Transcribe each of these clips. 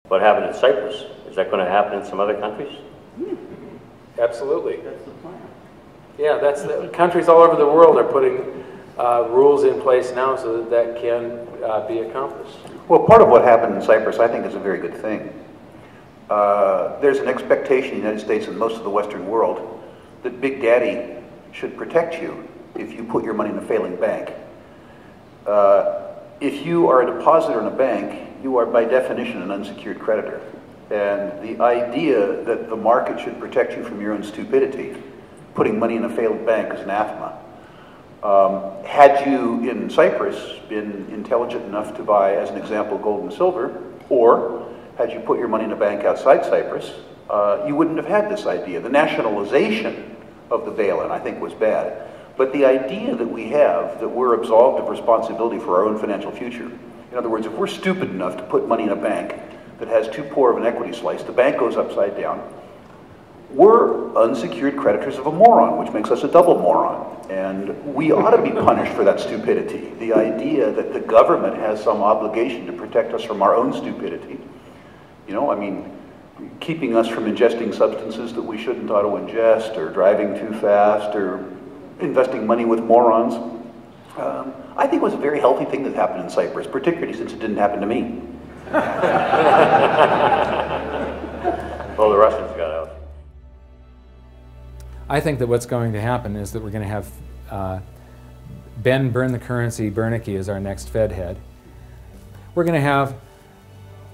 What happened in Cyprus, is that going to happen in some other countries? Absolutely. That's the plan. Yeah, countries all over the world are putting rules in place now so that that can be accomplished. Well, part of what happened in Cyprus, I think, is a very good thing. There's an expectation in the United States and most of the Western world that Big Daddy should protect you if you put your money in a failing bank. If you are a depositor in a bank, you are by definition an unsecured creditor. And the idea that the market should protect you from your own stupidity, putting money in a failed bank, is anathema. Had you in Cyprus been intelligent enough to buy, as an example, gold and silver, or had you put your money in a bank outside Cyprus, you wouldn't have had this idea. The nationalization of the bail-in, I think, was bad. But the idea that we have that we're absolved of responsibility for our own financial future, in other words, if we're stupid enough to put money in a bank that has too poor of an equity slice, the bank goes upside down, we're unsecured creditors of a moron, which makes us a double moron. And we ought to be punished for that stupidity. The idea that the government has some obligation to protect us from our own stupidity. You know, I mean, keeping us from ingesting substances that we shouldn't ought to ingest, or driving too fast, or investing money with morons. I think it was a very healthy thing that happened in Cyprus, particularly since it didn't happen to me. Well, the Russians got out. I think that what's going to happen is that we're going to have Ben Burn the Currency Bernanke as our next Fed head. We're going to have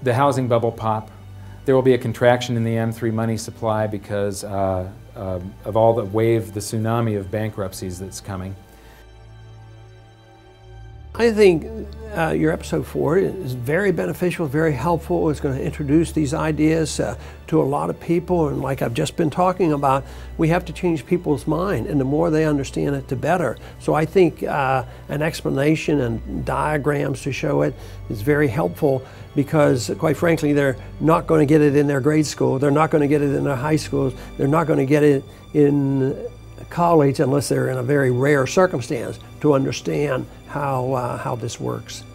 the housing bubble pop. There will be a contraction in the M3 money supply because of all the wave, the tsunami of bankruptcies that's coming. I think your episode 4 is very beneficial, very helpful. It's going to introduce these ideas to a lot of people, and like I've just been talking about, we have to change people's mind, and the more they understand it, the better. So I think an explanation and diagrams to show it is very helpful, because quite frankly, they're not going to get it in their grade school, they're not going to get it in their high schools, they're not going to get it in college unless they're in a very rare circumstance to understand how this works.